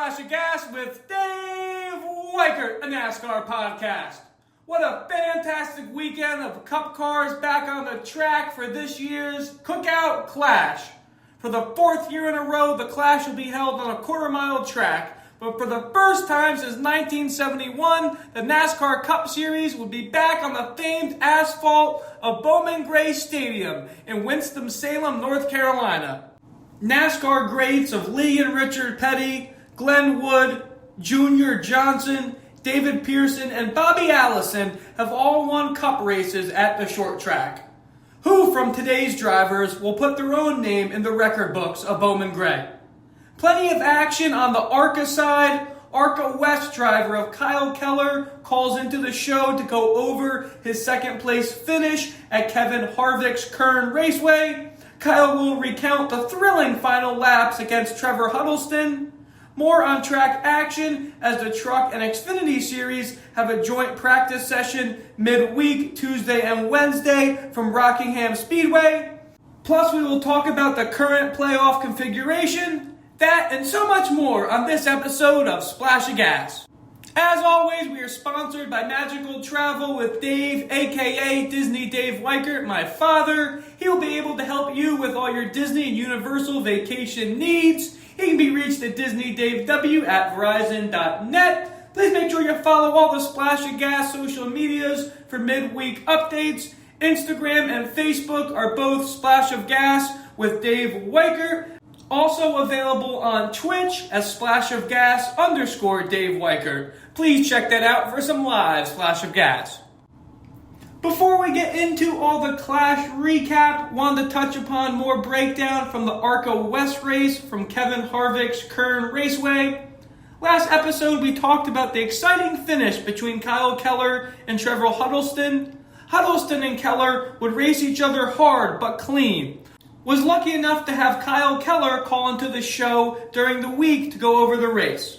Splash of Gas with Dave Weichert, a NASCAR podcast. What a fantastic weekend of Cup cars back on the track for this year's Cookout Clash. For the fourth year in a row, the Clash will be held on a quarter-mile track. But for the first time since 1971, the NASCAR Cup Series will be back on the famed asphalt of Bowman Gray Stadium in Winston-Salem, North Carolina. NASCAR greats of Lee and Richard Petty, Glenn Wood, Junior Johnson, David Pearson, and Bobby Allison have all won Cup races at the short track. Who from today's drivers will put their own name in the record books of Bowman Gray? Plenty of action on the ARCA side. ARCA West driver of Kyle Keller calls into the show to go over his second place finish at Kevin Harvick's Kern Raceway. Kyle will recount the thrilling final laps against Trevor Huddleston. More on-track action as the Truck and Xfinity Series have a joint practice session midweek, Tuesday and Wednesday from Rockingham Speedway. Plus, we will talk about the current playoff configuration, that and so much more on this episode of Splash of Gas. As always, we are sponsored by Magical Travel with Dave, aka Disney Dave Weichert, my father. He will be able to help you with all your Disney and Universal vacation needs. He can be reached at DisneyDaveW@Verizon.net. Please make sure you follow all the Splash of Gas social medias for midweek updates. Instagram and Facebook are both Splash of Gas with Dave Weichert. Also available on Twitch as Splash of Gas _ Dave Weichert. Please check that out for some live Splash of Gas. Before we get into all the Clash recap, wanted to touch upon more breakdown from the ARCA West race from Kevin Harvick's Kern Raceway. Last episode we talked about the exciting finish between Kyle Keller and Trevor Huddleston. Huddleston and Keller would race each other hard but clean. Was lucky enough to have Kyle Keller call into the show during the week to go over the race.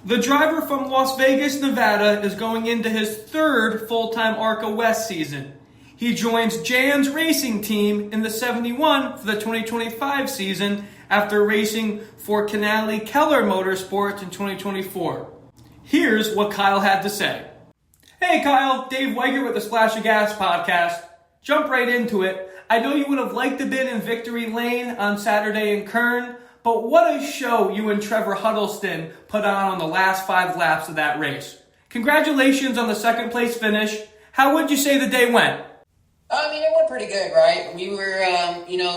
The driver from Las Vegas, Nevada is going into his third full-time ARCA West season. He joins Jan's racing team in the 71 for the 2025 season after racing for Canale Keller Motorsports in 2024. Here's what Kyle had to say. Hey Kyle, Dave Weichert with the Splash of Gas podcast. Jump right into it. I know you would have liked to have been in Victory Lane on Saturday in Kern, but what a show you and Trevor Huddleston put on the last 5 laps of that race. Congratulations on the second place finish. How would you say the day went? I mean, it went pretty good, right? We were,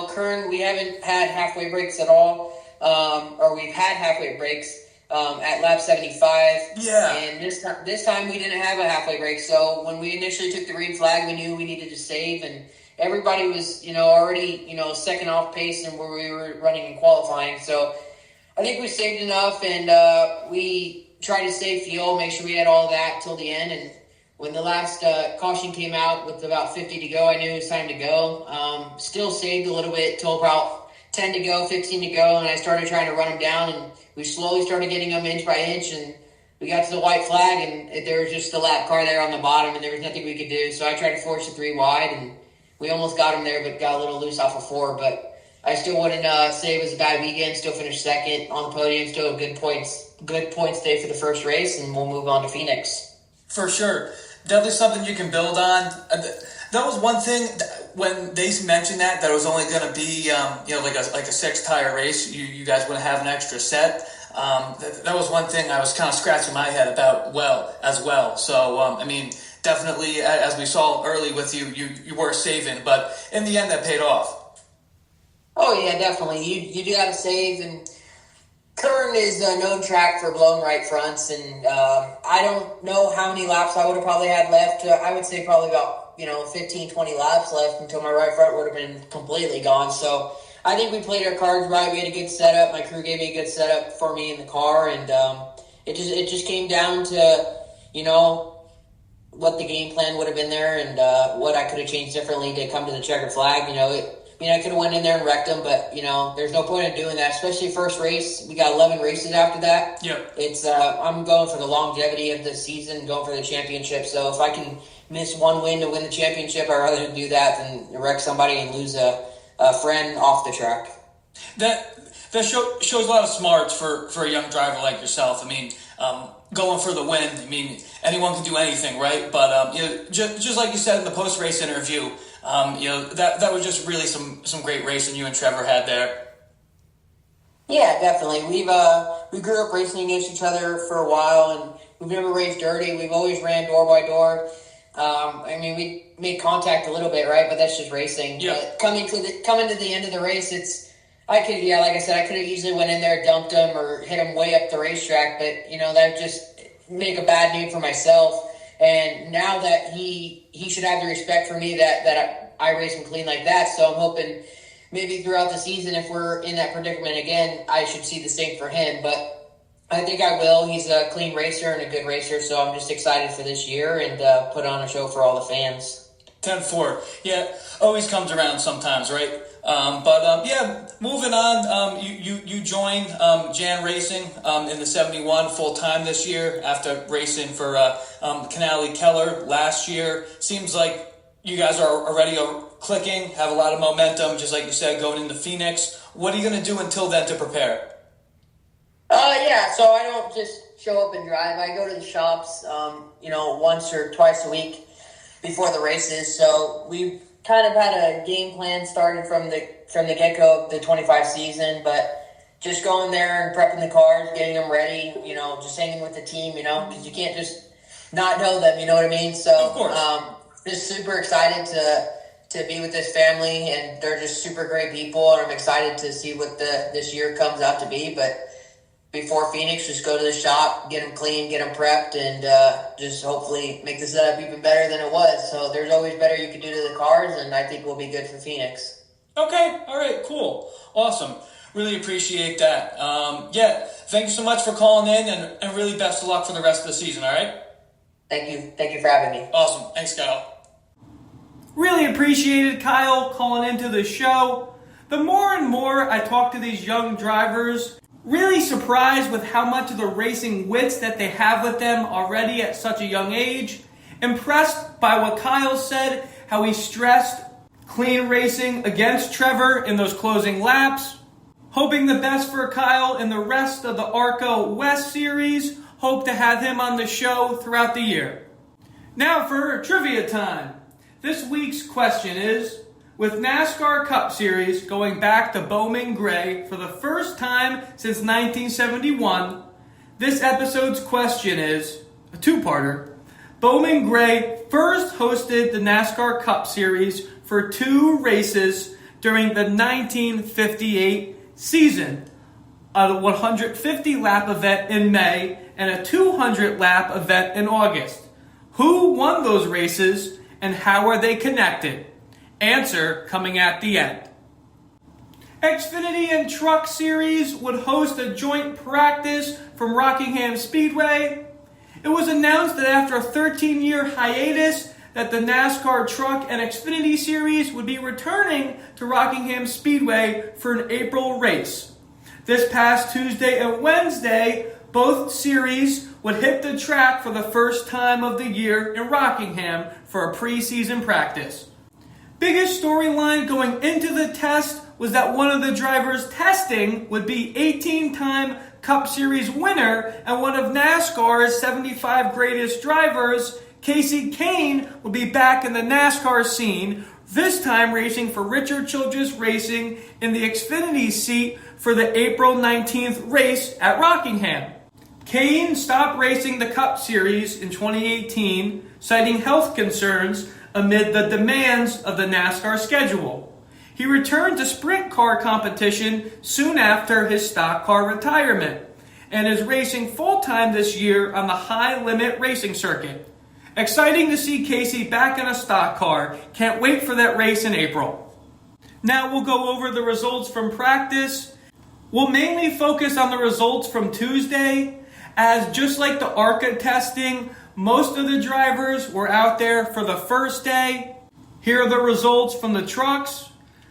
Kern, we haven't had halfway breaks at all, or we've had halfway breaks at lap 75. Yeah. And this time we didn't have a halfway break, so when we initially took the green flag, we knew we needed to save, and everybody was, already, second off pace and where we were running in qualifying. So I think we saved enough, and we tried to save fuel, make sure we had all that till the end. And when the last caution came out with about 50 to go, I knew it was time to go. Still saved a little bit till about 10 to go, 15 to go, and I started trying to run them down, and we slowly started getting them inch by inch, and we got to the white flag, and there was just a lap car there on the bottom, and there was nothing we could do. So I tried to force the 3 wide, and we almost got him there, but got a little loose off of 4. But I still wouldn't say it was a bad weekend. Still finished second on the podium. Still good points day for the first race, and we'll move on to Phoenix. For sure. Definitely something you can build on. That was one thing when they mentioned that it was only going to be like a 6-tire race. You guys wouldn't have an extra set. That was one thing I was kind of scratching my head about as well. So definitely, as we saw early with you were saving, but in the end that paid off. Oh yeah, definitely. You do got to save, and Kern is a known track for blown right fronts, and I don't know how many laps I would have probably had left. I would say probably about 15, 20 laps left until my right front would have been completely gone. So I think we played our cards right. We had a good setup. My crew gave me a good setup for me in the car, and it just came down to what the game plan would have been there, and what I could have changed differently to come to the checkered flag. I could have went in there and wrecked them, but there's no point in doing that. Especially first race, we got 11 races after that. Yep. It's I'm going for the longevity of the season, going for the championship. So if I can miss one win to win the championship, I'd rather do that than wreck somebody and lose a friend off the track. That shows a lot of smarts for a young driver like yourself. I mean, going for the win. I mean, anyone can do anything, right? But just like you said in the post race interview, that was just really some great racing you and Trevor had there. Yeah, definitely. We grew up racing against each other for a while, and we've never raced dirty. We've always ran door by door. We made contact a little bit, right? But that's just racing. Yeah. But coming to the end of the race, like I said, I could have easily went in there, dumped him, or hit him way up the racetrack. But that would just make a bad name for myself. And now that he should have the respect for me that I race him clean like that. So I'm hoping maybe throughout the season, if we're in that predicament again, I should see the same for him. But I think I will. He's a clean racer and a good racer, so I'm just excited for this year and put on a show for all the fans. 10-4. Yeah, always comes around sometimes, right? Moving on, you joined Jan Racing in the 71 full-time this year after racing for Kyle Keller last year. Seems like you guys are already clicking, have a lot of momentum, just like you said, going into Phoenix. What are you going to do until then to prepare? So I don't just show up and drive. I go to the shops, once or twice a week before the races. So we kind of had a game plan started from the get-go of the 25 season, but just going there and prepping the cars, getting them ready, just hanging with the team, because you can't just not know them, you know what I mean? So, of course. Just super excited to be with this family, and they're just super great people, and I'm excited to see what this year comes out to be. But before Phoenix, just go to the shop, get them clean, get them prepped, and just hopefully make the setup even better than it was. So there's always better you can do to the cars, and I think we'll be good for Phoenix. Okay, all right, cool, awesome. Really appreciate that. Thank you so much for calling in, and really best of luck for the rest of the season, all right? Thank you for having me. Awesome, thanks, Kyle. Really appreciated Kyle calling into the show. The more and more I talk to these young drivers, really surprised with how much of the racing wits that they have with them already at such a young age. Impressed by what Kyle said, how he stressed clean racing against Trevor in those closing laps. Hoping the best for Kyle in the rest of the ARCA West Series. Hope to have him on the show throughout the year. Now for trivia time. This week's question is, with NASCAR Cup Series going back to Bowman Gray for the first time since 1971, this episode's question is a two-parter. Bowman Gray first hosted the NASCAR Cup Series for 2 races during the 1958 season, a 150-lap event in May and a 200-lap event in August. Who won those races and how are they connected? Answer coming at the end. Xfinity and Truck Series would host a joint practice from Rockingham Speedway. It was announced that after a 13-year hiatus that the NASCAR Truck and Xfinity Series would be returning to Rockingham Speedway for an April race. This past Tuesday and Wednesday, both series would hit the track for the first time of the year in Rockingham for a preseason practice. Biggest storyline going into the test was that one of the drivers testing would be 18-time Cup Series winner and one of NASCAR's 75 greatest drivers, Kasey Kahne, would be back in the NASCAR scene, this time racing for Richard Childress Racing in the Xfinity seat for the April 19th race at Rockingham. Kahne stopped racing the Cup Series in 2018, citing health concerns amid the demands of the NASCAR schedule. He returned to sprint car competition soon after his stock car retirement and is racing full-time this year on the high-limit racing circuit. Exciting to see Kasey back in a stock car. Can't wait for that race in April. Now we'll go over the results from practice. We'll mainly focus on the results from Tuesday, as just like the ARCA testing, most of the drivers were out there for the first day. Here are the results from the trucks.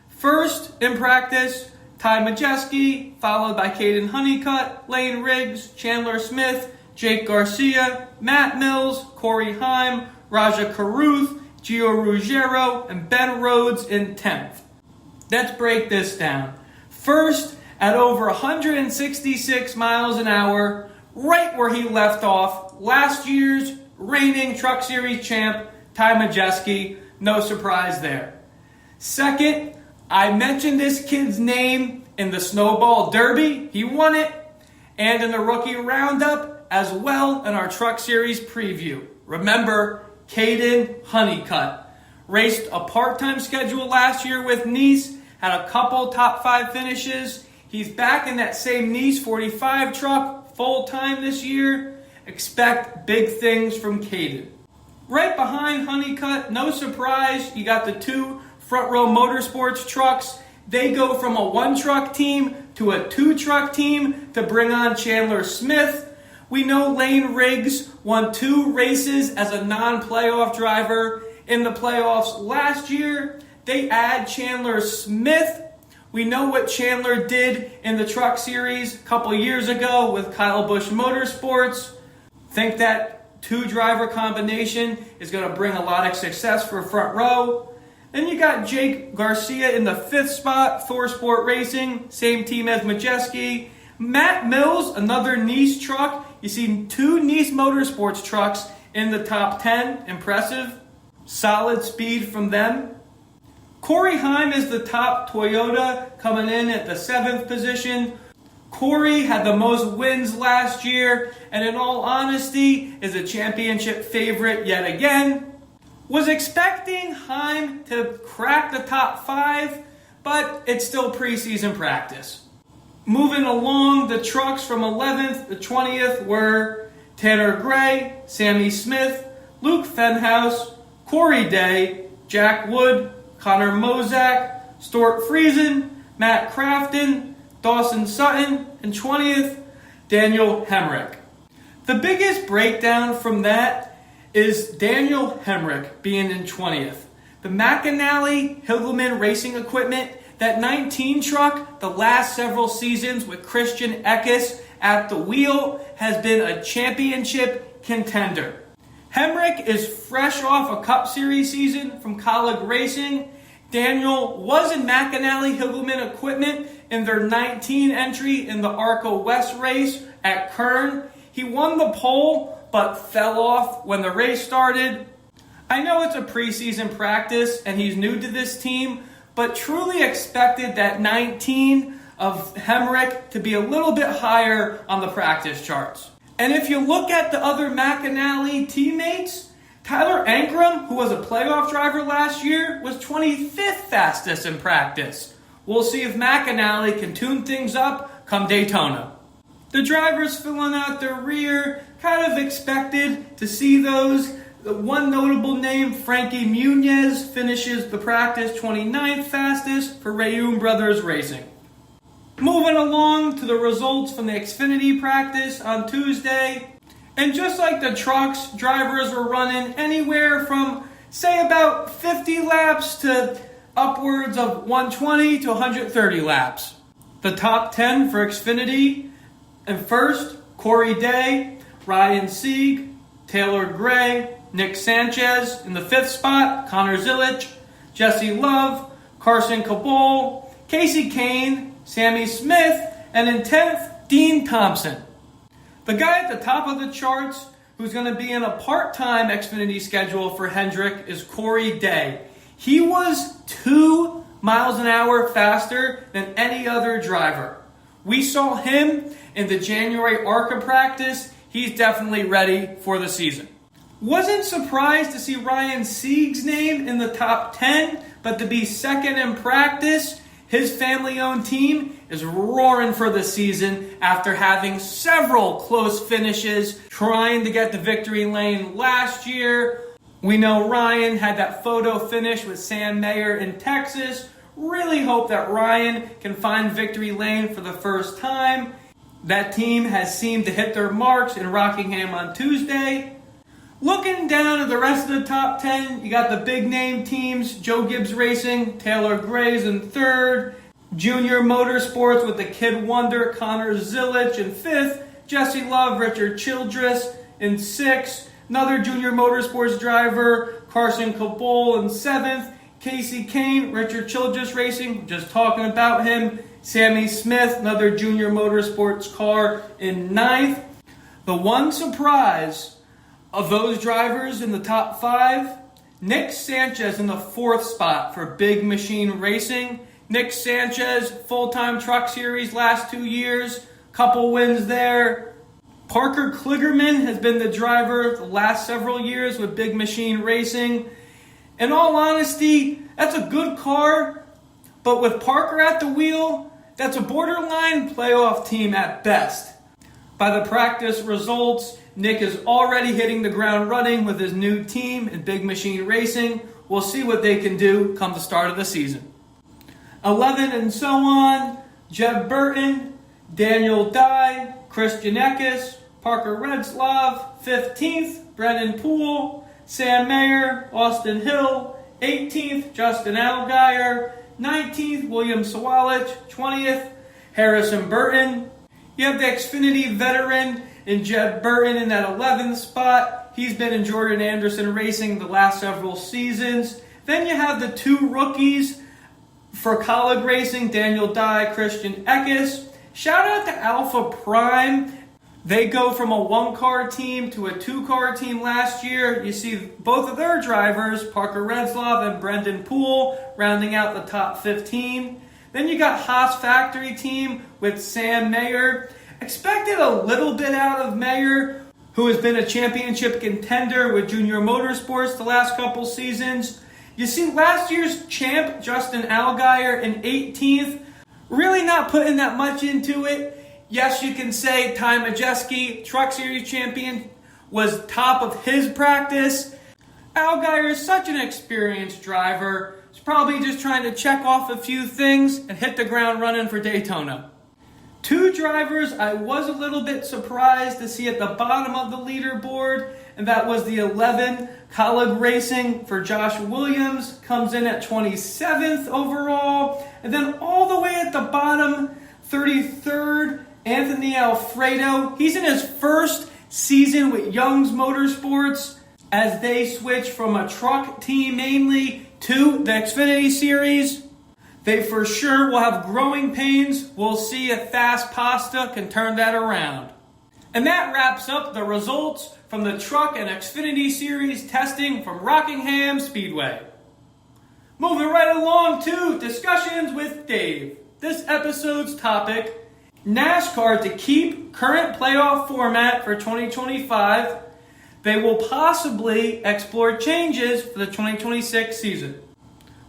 First, in practice, Ty Majeski, followed by Caden Honeycutt, Lane Riggs, Chandler Smith, Jake Garcia, Matt Mills, Corey Heim, Raja Caruth, Gio Ruggiero, and Ben Rhodes in 10th. Let's break this down. First, at over 166 miles an hour, right where he left off last year's reigning Truck Series champ, Ty Majeski. No surprise there. Second, I mentioned this kid's name in the Snowball Derby. He won it. And in the Rookie Roundup, as well in our Truck Series preview. Remember, Caden Honeycutt. Raced a part-time schedule last year with Nice. Had a couple top 5 finishes. He's back in that same Nice 45 truck full-time this year. Expect big things from Caden. Right behind Honeycutt, no surprise, you got the 2 Front Row Motorsports trucks. They go from a 1-truck team to a 2-truck team to bring on Chandler Smith. We know Lane Riggs won 2 races as a non-playoff driver in the playoffs last year. They add Chandler Smith. We know what Chandler did in the Truck Series a couple years ago with Kyle Busch Motorsports. Think that 2-driver combination is going to bring a lot of success for Front Row. Then you got Jake Garcia in the 5th spot, Thor Sport Racing, same team as Majeski. Matt Mills, another Nice truck. You see 2 Nice Motorsports trucks in the top 10. Impressive. Solid speed from them. Corey Heim is the top Toyota, coming in at the 7th position. Corey had the most wins last year, and in all honesty, is a championship favorite yet again. Was expecting Heim to crack the top 5, but it's still preseason practice. Moving along, the trucks from 11th to 20th were Tanner Gray, Sammy Smith, Luke Fenhouse, Corey Day, Jack Wood, Connor Mozak, Stuart Friesen, Matt Crafton, Dawson Sutton, and 20th, Daniel Hemrick. The biggest breakdown from that is Daniel Hemrick being in 20th. The McAnally Hilgeman Racing Equipment, that 19 truck, the last several seasons with Christian Eckes at the wheel, has been a championship contender. Hemrick is fresh off a Cup Series season from Colleague Racing. Daniel was in McAnally Hilgeman Equipment in their 19 entry in the ARCA West race at Kern. He won the pole, but fell off when the race started. I know it's a preseason practice and he's new to this team, but truly expected that 19 of Hemrick to be a little bit higher on the practice charts. And if you look at the other McAnally teammates, Tyler Ankrum, who was a playoff driver last year, was 25th fastest in practice. We'll see if McAnally can tune things up come Daytona. The drivers filling out their rear, kind of expected to see those. The one notable name, Frankie Muniz, finishes the practice 29th fastest for Rayoum Brothers Racing. Moving along to the results from the Xfinity practice on Tuesday. And just like the trucks, drivers were running anywhere from, say, about 50 laps to upwards of 120 to 130 laps. The top 10 for Xfinity. And first, Corey Day, Ryan Sieg, Taylor Gray, Nick Sanchez. In the 5th spot, Connor Zilic, Jesse Love, Carson Cabol, Casey Kane, Sammy Smith, and in 10th, Dean Thompson. The guy at the top of the charts who's going to be in a part-time Xfinity schedule for Hendrick is Corey Day. He was 2 miles an hour faster than any other driver. We saw him in the January ARCA practice. He's definitely ready for the season. Wasn't surprised to see Ryan Sieg's name in the top 10, but to be second in practice, his family-owned team is roaring for the season after having several close finishes, trying to get the victory lane last year. We know Ryan had that photo finish with Sam Mayer in Texas. Really hope that Ryan can find victory lane for the first time. That team has seemed to hit their marks in Rockingham on Tuesday. Looking down at the rest of the top 10, you got the big name teams, Joe Gibbs Racing, Taylor Gray's in 3rd, Junior Motorsports with the Kid Wonder, Connor Zilic in 5th, Jesse Love, Richard Childress in 6th, another Junior Motorsports driver, Carson Cabol in 7th, Casey Kane, Richard Childress Racing, just talking about him, Sammy Smith, another junior motorsports car, in 9th. The one surprise of those drivers in the top 5, Nick Sanchez in the 4th spot for Big Machine Racing. Nick Sanchez, full-time Truck Series last 2 years, couple wins there. Parker Kligerman has been the driver the last several years with Big Machine Racing. In all honesty, that's a good car, but with Parker at the wheel, that's a borderline playoff team at best. By the practice results, Nick is already hitting the ground running with his new team in Big Machine Racing. We'll see what they can do come the start of the season. 11 and so on, Jeb Burton, Daniel Dye, Christian Eckes, Parker Retzlaff, 15th, Brendan Poole, Sam Mayer, Austin Hill, 18th, Justin Allgaier, 19th, William Sawalich, 20th, Harrison Burton. You have the Xfinity veteran in Jeb Burton in that 11th spot. He's been in Jordan Anderson Racing the last several seasons. Then you have the 2 rookies for Colleague Racing, Daniel Dye, Christian Eckes. Shout out to Alpha Prime. They go from a 1-car team to a 2-car team last year. You see both of their drivers, Parker Retzlaff and Brendan Poole, rounding out the top 15. Then you got Haas Factory Team with Sam Mayer. Expected a little bit out of Mayer, who has been a championship contender with Junior Motorsports the last couple seasons. You see last year's champ, Justin Allgaier, in 18th, really not putting that much into it. Yes, you can say Ty Majeski, Truck Series champion, was top of his practice. Allgaier is such an experienced driver. He's probably just trying to check off a few things and hit the ground running for Daytona. 2 drivers I was a little bit surprised to see at the bottom of the leaderboard, and that was the 11 Colleague Racing for Josh Williams, comes in at 27th overall. And then all the way at the bottom, 33rd, Anthony Alfredo. He's in his first season with Young's Motorsports as they switch from a truck team mainly to the Xfinity Series. They for sure will have growing pains. We'll see if Fast Pasta can turn that around. And that wraps up the results from the Truck and Xfinity Series testing from Rockingham Speedway. Moving right along to discussions with Dave. This episode's topic, NASCAR to keep current playoff format for 2025. They will possibly explore changes for the 2026 season.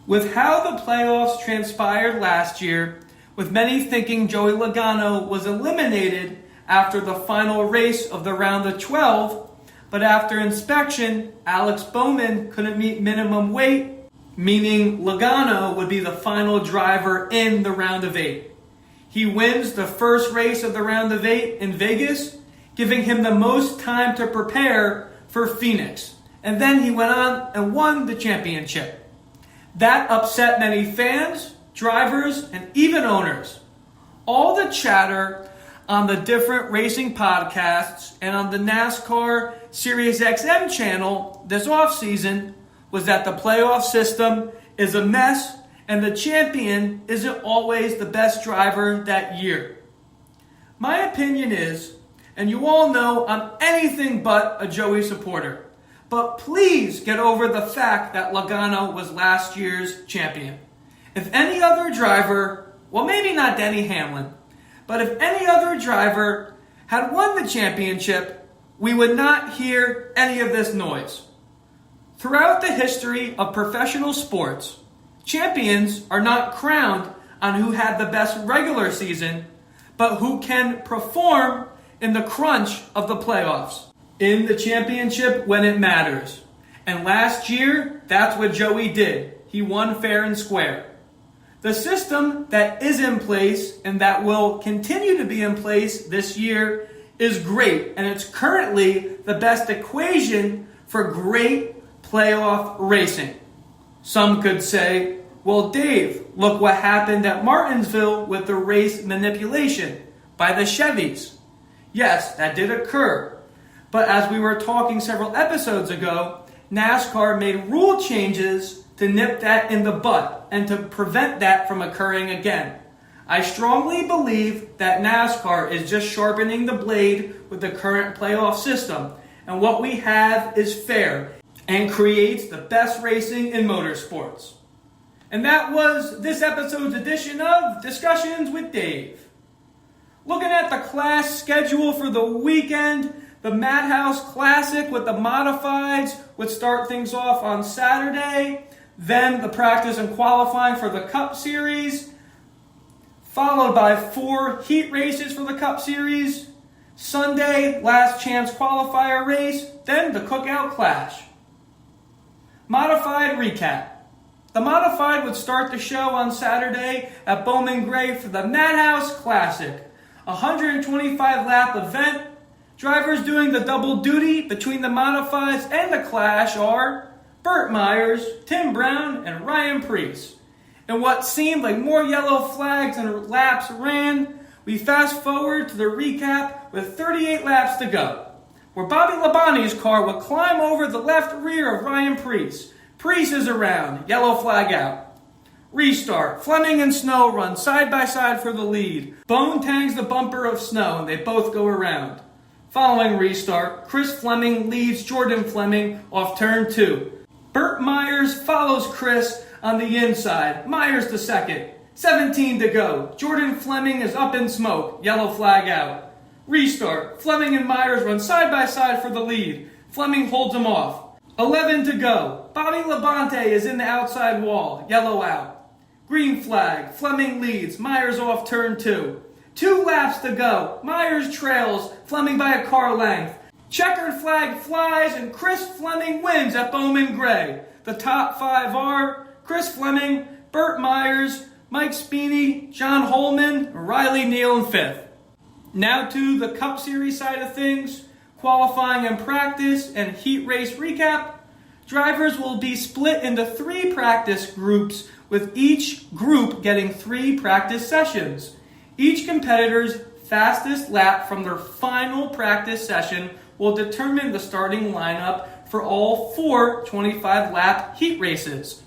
With how the playoffs transpired last year, with many thinking Joey Logano was eliminated after the final race of the round of 12, but after inspection, Alex Bowman couldn't meet minimum weight, meaning Logano would be the final driver in the round of 8. He wins the first race of the round of 8 in Vegas, giving him the most time to prepare for Phoenix. And then he went on and won the championship. That upset many fans, drivers, and even owners. All the chatter on the different racing podcasts and on the NASCAR Sirius XM channel this offseason was that the playoff system is a mess and the champion isn't always the best driver that year. My opinion is, and you all know I'm anything but a Joey supporter, but please get over the fact that Logano was last year's champion. If any other driver, well maybe not Denny Hamlin, but if any other driver had won the championship, we would not hear any of this noise. Throughout the history of professional sports, champions are not crowned on who had the best regular season, but who can perform in the crunch of the playoffs. In the championship when it matters. And last year, that's what Joey did. He won fair and square. The system that is in place and that will continue to be in place this year is great. And it's currently the best equation for great playoff racing. Some could say, well, Dave, look what happened at Martinsville with the race manipulation by the Chevys. Yes, that did occur. But as we were talking several episodes ago, NASCAR made rule changes to nip that in the bud and to prevent that from occurring again. I strongly believe that NASCAR is just sharpening the blade with the current playoff system, and what we have is fair and creates the best racing in motorsports. And that was this episode's edition of Discussions with Dave. Looking at the class schedule for the weekend, the Madhouse Classic with the modifieds would start things off on Saturday, then the practice and qualifying for the Cup Series, followed by 4 heat races for the Cup Series, Sunday, last chance qualifier race, then the Cookout Clash. Modified recap. The modified would start the show on Saturday at Bowman Gray for the Madhouse Classic, a 125-lap event. Drivers doing the double duty between the modifieds and the Clash are Burt Myers, Tim Brown, and Ryan Preece. In what seemed like more yellow flags and laps ran, we fast forward to the recap with 38 laps to go, where Bobby Labonte's car would climb over the left rear of Ryan Preece. Preece is around, yellow flag out. Restart, Fleming and Snow run side by side for the lead. Bone tangs the bumper of Snow and they both go around. Following restart, Chris Fleming leads Jordan Fleming off turn 2. Burt Myers follows Chris on the inside. Myers to second. 17 to go. Jordan Fleming is up in smoke. Yellow flag out. Restart. Fleming and Myers run side by side for the lead. Fleming holds him off. 11 to go. Bobby Labonte is in the outside wall. Yellow out. Green flag. Fleming leads. Myers off turn 2. 2 laps to go. Myers trails Fleming by a car length. Checkered flag flies and Chris Fleming wins at Bowman Gray. The top 5 are Chris Fleming, Burt Myers, Mike Spini, John Holman, and Riley Neal in 5th. Now to the Cup Series side of things, qualifying and practice and heat race recap. Drivers will be split into 3 practice groups, with each group getting 3 practice sessions. Each competitor's fastest lap from their final practice session will determine the starting lineup for all 4 25-lap heat races.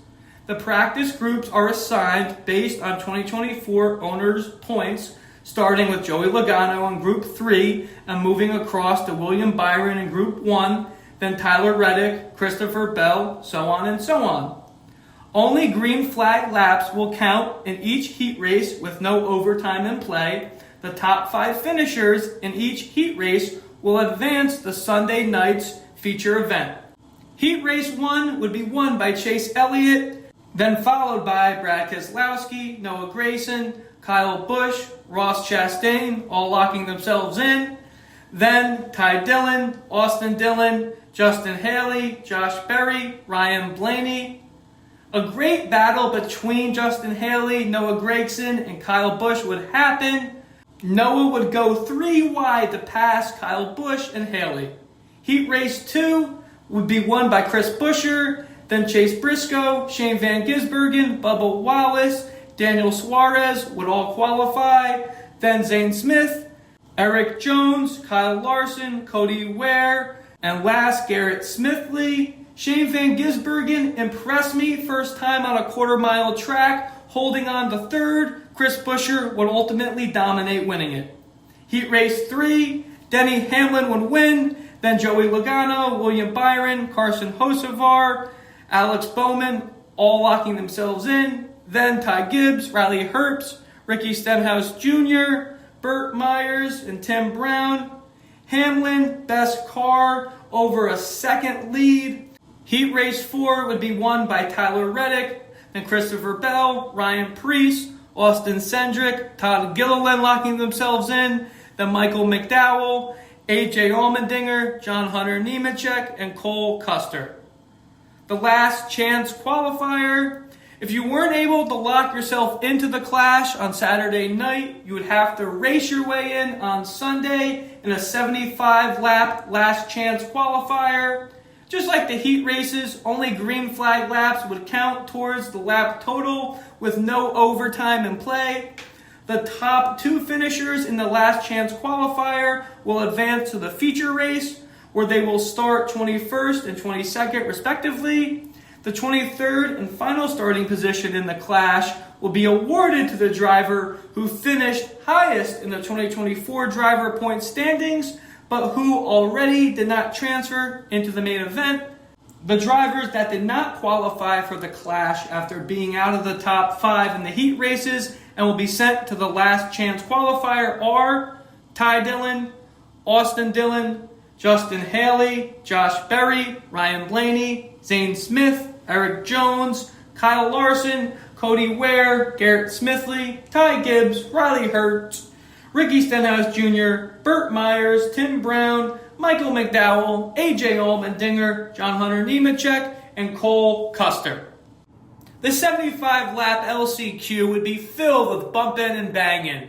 The practice groups are assigned based on 2024 owners' points, starting with Joey Logano in Group 3 and moving across to William Byron in Group 1, then Tyler Reddick, Christopher Bell, so on and so on. Only green flag laps will count in each heat race with no overtime in play. The top 5 finishers in each heat race will advance the Sunday night's feature event. Heat race 1 would be won by Chase Elliott, then followed by Brad Keselowski, Noah Gragson, Kyle Busch, Ross Chastain, all locking themselves in. Then Ty Dillon, Austin Dillon, Justin Haley, Josh Berry, Ryan Blaney. A great battle between Justin Haley, Noah Gragson, and Kyle Busch would happen. Noah would go 3 wide to pass Kyle Busch and Haley. Heat race 2 would be won by Chris Buescher, then Chase Briscoe, Shane Van Gisbergen, Bubba Wallace, Daniel Suarez would all qualify. Then Zane Smith, Eric Jones, Kyle Larson, Cody Ware, and last Garrett Smithley. Shane Van Gisbergen impressed me first time on a quarter-mile track, holding on to 3rd. Chris Buescher would ultimately dominate, winning it. Heat race 3, Denny Hamlin would win, then Joey Logano, William Byron, Carson Hocevar, Alex Bowman, all locking themselves in. Then Ty Gibbs, Riley Herbst, Ricky Stenhouse Jr., Burt Myers, and Tim Brown. Hamlin, best car, over a 2nd lead. Heat race 4 would be won by Tyler Reddick, then Christopher Bell, Ryan Preece, Austin Cindric, Todd Gilliland locking themselves in, then Michael McDowell, AJ Allmendinger, John Hunter Nemechek, and Cole Custer. The last chance qualifier. If you weren't able to lock yourself into the Clash on Saturday night, you would have to race your way in on Sunday in a 75-lap last chance qualifier. Just like the heat races, only green flag laps would count towards the lap total with no overtime in play. The top 2 finishers in the last chance qualifier will advance to the feature race, where they will start 21st and 22nd respectively. The 23rd and final starting position in the clash will be awarded to the driver who finished highest in the 2024 driver point standings, but who already did not transfer into the main event. The drivers that did not qualify for the clash after being out of the top 5 in the heat races and will be sent to the last chance qualifier are Ty Dillon, Austin Dillon, Justin Haley, Josh Berry, Ryan Blaney, Zane Smith, Eric Jones, Kyle Larson, Cody Ware, Garrett Smithley, Ty Gibbs, Riley Hertz, Ricky Stenhouse Jr., Burt Myers, Tim Brown, Michael McDowell, AJ Allmendinger, John Hunter Nemechek, and Cole Custer. The 75-lap LCQ would be filled with bumping and banging.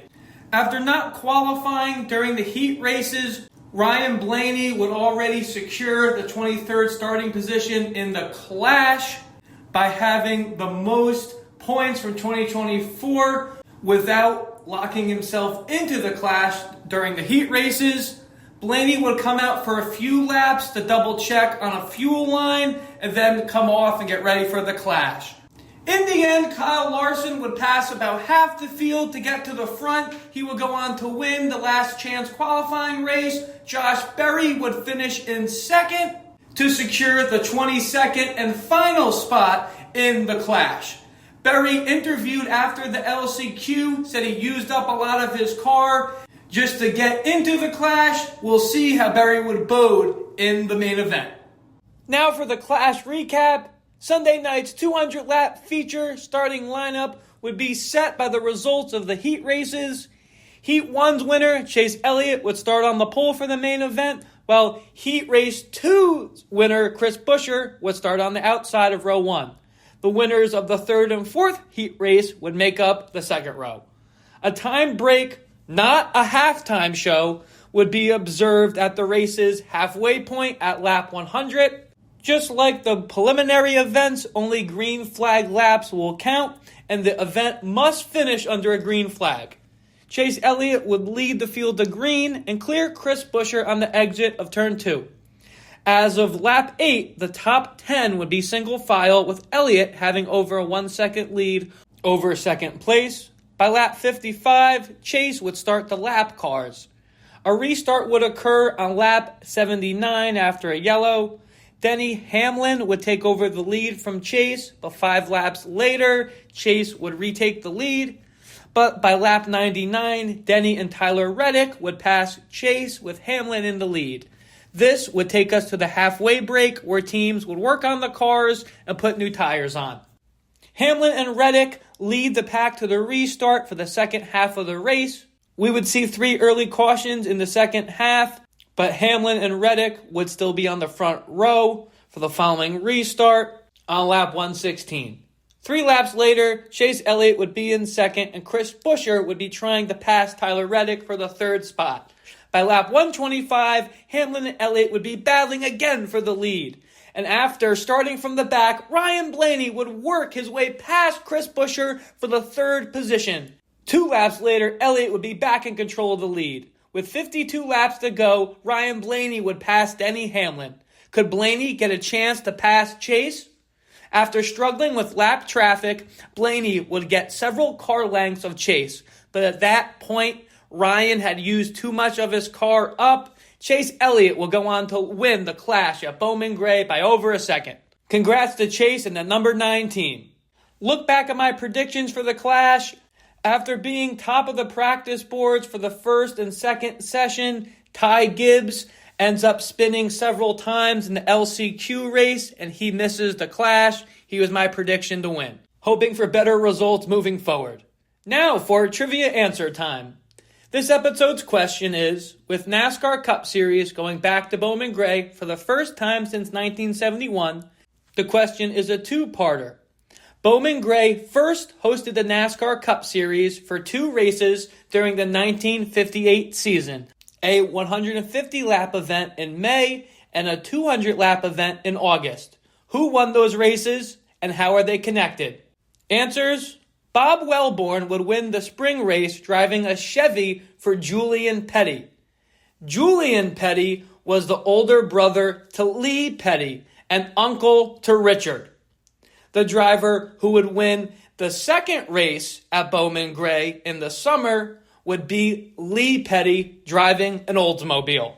After not qualifying during the heat races, Ryan Blaney would already secure the 23rd starting position in the clash by having the most points from 2024 without locking himself into the clash during the heat races. Blaney would come out for a few laps to double check on a fuel line and then come off and get ready for the clash. In the end, Kyle Larson would pass about half the field to get to the front. He would go on to win the last chance qualifying race. Josh Berry would finish in second to secure the 22nd and final spot in the clash. Berry, interviewed after the LCQ, said he used up a lot of his car just to get into the clash. We'll see how Berry would bode in the main event. Now for the clash recap. Sunday night's 200-lap feature starting lineup would be set by the results of the heat races. Heat 1's winner, Chase Elliott, would start on the pole for the main event, while Heat Race 2's winner, Chris Buescher, would start on the outside of row 1. The winners of the 3rd and 4th heat race would make up the 2nd row. A time break, not a halftime show, would be observed at the race's halfway point at lap 100. Just like the preliminary events, only green flag laps will count, and the event must finish under a green flag. Chase Elliott would lead the field to green and clear Chris Buescher on the exit of turn 2. As of lap 8, the top 10 would be single file, with Elliott having over a 1-second lead over second place. By lap 55, Chase would start the lap cars. A restart would occur on lap 79 after a yellow. Denny Hamlin would take over the lead from Chase, but 5 laps later, Chase would retake the lead. But by lap 99, Denny and Tyler Reddick would pass Chase with Hamlin in the lead. This would take us to the halfway break where teams would work on the cars and put new tires on. Hamlin and Reddick lead the pack to the restart for the second half of the race. We would see 3 early cautions in the second half, but Hamlin and Reddick would still be on the front row for the following restart on lap 116. 3 laps later, Chase Elliott would be in second, and Chris Buescher would be trying to pass Tyler Reddick for the 3rd spot. By lap 125, Hamlin and Elliott would be battling again for the lead. And after starting from the back, Ryan Blaney would work his way past Chris Buescher for the 3rd position. 2 laps later, Elliott would be back in control of the lead. With 52 laps to go, Ryan Blaney would pass Denny Hamlin. Could Blaney get a chance to pass Chase? After struggling with lap traffic, Blaney would get several car lengths of Chase. But at that point, Ryan had used too much of his car up. Chase Elliott will go on to win the clash at Bowman Gray by over a second. Congrats to Chase and the number 9 team. Look back at my predictions for the clash. After being top of the practice boards for the 1st and 2nd session, Ty Gibbs ends up spinning several times in the LCQ race, and he misses the clash. He was my prediction to win. Hoping for better results moving forward. Now for trivia answer time. This episode's question is, with NASCAR Cup Series going back to Bowman Gray for the first time since 1971, the question is a 2-parter. Bowman Gray first hosted the NASCAR Cup Series for 2 races during the 1958 season, a 150-lap event in May and a 200-lap event in August. Who won those races and how are they connected? Answers: Bob Wellborn would win the spring race driving a Chevy for Julian Petty. Julian Petty was the older brother to Lee Petty and uncle to Richard. the driver who would win the second race at Bowman Gray in the summer would be Lee Petty driving an Oldsmobile.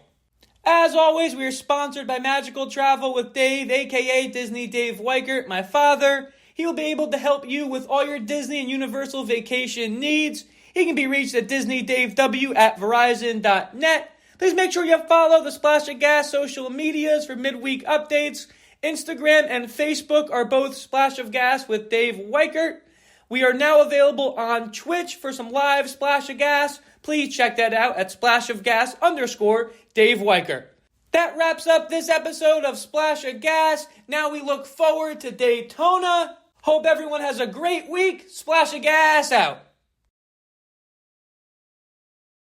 As always, we are sponsored by Magical Travel with Dave, aka Disney Dave Weichert, my father. He will be able to help you with all your Disney and Universal vacation needs. He can be reached at disneydavw@verizon.net. Please make sure you follow the Splash of Gas social medias for midweek updates. Instagram and Facebook are both Splash of Gas with Dave Weichert. We are now available on Twitch for some live Splash of Gas. Please check that out at _Dave Weichert. That wraps up this episode of Splash of Gas. Now we look forward to Daytona. Hope everyone has a great week. Splash of Gas out.